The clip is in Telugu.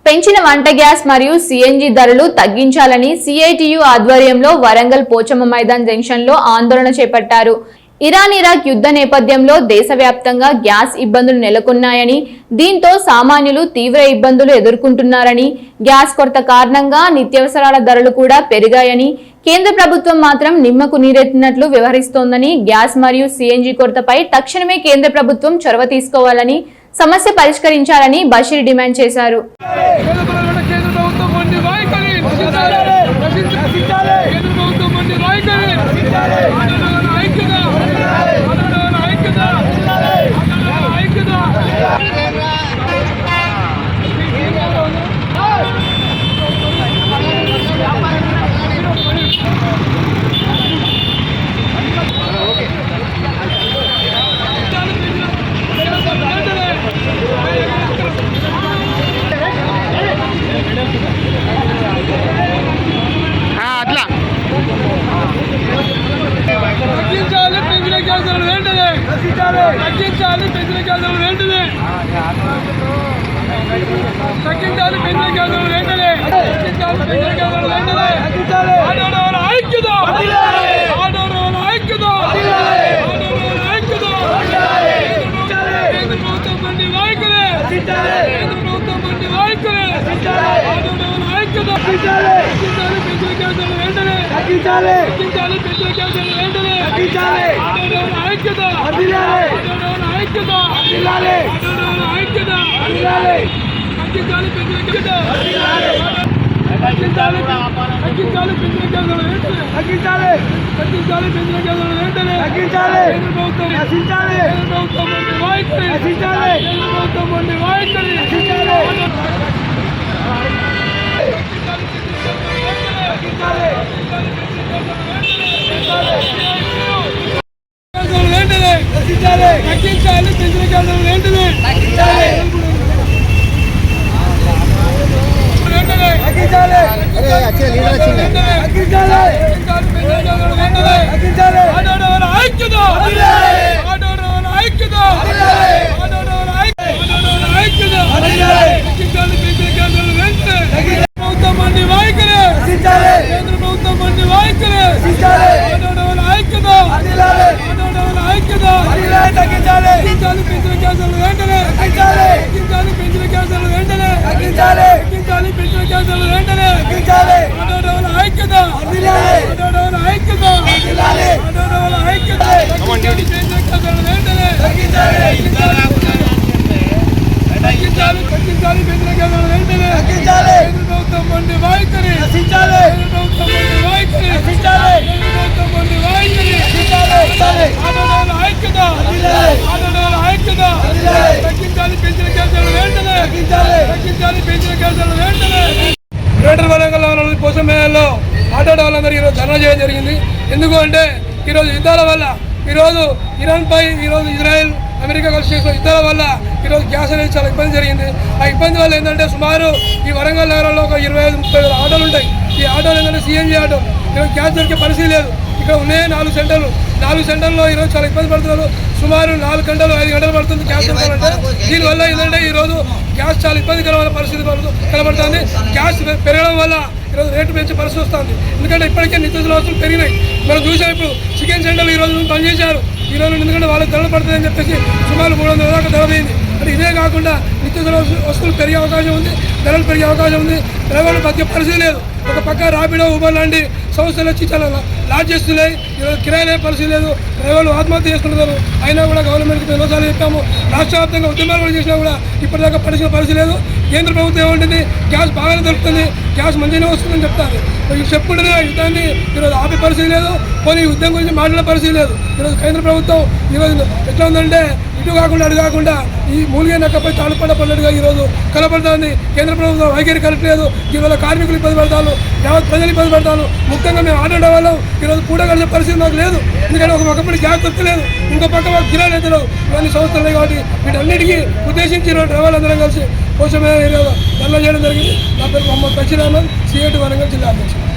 పెంచిన వంట గ్యాస్ మరియు సిఎన్జి ధరలు తగ్గించాలని సిఐటియు ఆధ్వర్యంలో వరంగల్ పోచమ్మ మైదాన్ జంక్షన్లో ఆందోళన చేపట్టారు. ఇరాన్-ఇరాక్ యుద్ధ నేపథ్యంలో దేశవ్యాప్తంగా గ్యాస్ ఇబ్బందులు నెలకొన్నాయని, దీంతో సామాన్యులు తీవ్ర ఇబ్బందులు ఎదుర్కొంటున్నారని, గ్యాస్ కొరత కారణంగా నిత్యావసరాల ధరలు కూడా పెరిగాయని, కేంద్ర ప్రభుత్వం మాత్రం నిమ్మకు నీరెత్తినట్లు వ్యవహరిస్తోందని, గ్యాస్ మరియు సిఎన్జి కొరతపై తక్షణమే కేంద్ర ప్రభుత్వం చొరవ తీసుకోవాలని, సమస్య పరిష్కరించాలని బషీర్ డిమాండ్ చేశారు. గ్రేటర్ వరంగల్ పోచమ్మలో ఆటో వాళ్ళందరూ ఈరోజు ధర్నా చేయడం జరిగింది. ఎందుకు అంటే ఈరోజు యుద్ధాల వల్ల ఈరోజు ఇరాన్పై ఈరోజు ఇజ్రాయెల్ అమెరికా కలిసి చేసిన యుద్ధాల వల్ల ఈరోజు గ్యాస్ అనేది చాలా ఇబ్బంది జరిగింది. ఆ ఇబ్బంది వల్ల ఏంటంటే సుమారు ఈ వరంగల్ నగరంలో ఒక 25-30 ఆటోలు ఉంటాయి. ఈ ఆటోలు ఏంటంటే సిఎన్జి ఆటో. ఈరోజు గ్యాస్ దొరికే పరిస్థితి లేదు. ఇక్కడ ఉన్నాయి 4 సెంటర్లు. 4 సెంటర్లో ఈరోజు చాలా ఇబ్బంది పడుతున్నారు. సుమారు 4 గంటలు 5 గంటలు పడుతుంది గ్యాస్ దొరకాలంటే. దీనివల్ల ఏంటంటే ఈరోజు గ్యాస్ చాలా ఇబ్బందికరమైన పరిస్థితి కనబడుతుంది. గ్యాస్ పెరగడం వల్ల ఈరోజు రేటు పెంచే పరిస్థితి వస్తుంది. ఎందుకంటే ఇప్పటికే నిత్యావసర వస్తువులు పెరిగినాయి. మనం చూసాం, ఇప్పుడు చికెన్ సెంటర్లు ఈరోజు పనిచేశారు. ఈరోజు ఎందుకంటే వాళ్ళకి ధరలు పడుతుందని చెప్పేసి సుమారు 300 దాకా ధర పోయింది. అంటే ఇదే కాకుండా నిత్యావసర వస్తువులు పెరిగే అవకాశం ఉంది, ధరలు పెరిగే అవకాశం ఉంది. డ్రైవర్లు బతికే పరిస్థితి లేదు. ఒక పక్క ర్యాపిడో, ఊబర్ లాంటి సంస్థలు వచ్చి చాలా లాజ్ చేస్తున్నాయి. ఈరోజు కిరాయిలే పరిస్థితి లేదు. డ్రైవర్లు ఆత్మహత్య చేసుకుంటున్నారు. అయినా కూడా గవర్నమెంట్కి ఎన్నోసార్లు చెప్పాము. రాష్ట్ర వ్యాప్తంగా ఉద్యమాలు కూడా చేసినా కూడా ఇప్పటిదాకా పడిచిన పరిస్థితి లేదు. కేంద్ర ప్రభుత్వం ఏమంటుంది, గ్యాస్ బాగానే దొరుకుతుంది, గ్యాస్ మంచిగానే వస్తుందని చెప్తారు. చెప్పుకుంటున్న యుద్ధాన్ని ఈరోజు ఆపే పరిస్థితి లేదు. పోనీ యుద్ధం గురించి మాట్లాడే పరిస్థితి లేదు. ఈరోజు కేంద్ర ప్రభుత్వం ఈరోజు ఎట్లా ఉందంటే ఇటు కాకుండా అటు కాకుండా ఈ మూలిగే నక్కపై తాళపడ్డ పడ్డట్టుగా ఈరోజు కనపడుతుంది. కేంద్ర ప్రభుత్వం వైఖరి కరెక్ట్ లేదు. దీనివల్ల కార్మికులు ఇబ్బంది పడతారు, యావత్ ప్రజలు ఇబ్బంది పడతారు. ముఖ్యంగా మేము ఆటో వాళ్ళం ఈరోజు పూట కలిసే పరిస్థితి మాకు లేదు. ఎందుకంటే ఒక పక్కపడి గ్యాస్ దొరకలేదు, ఇంకో పక్క మాకు కిరాయిలు అయితే లేవు. ఇవన్నీ సంస్థలు కాబట్టి వీటన్నిటికీ ఉద్దేశించి డ్రైవర్లు అందరం కలిసి పోచమ్మ ఏరియాలో ధర్నా చేయడం జరిగింది. నా పేరు మొహమ్మద్ బషీర్ అహ్మద్, సిఐటి వరంగల్ జిల్లా అధ్యక్షుడు.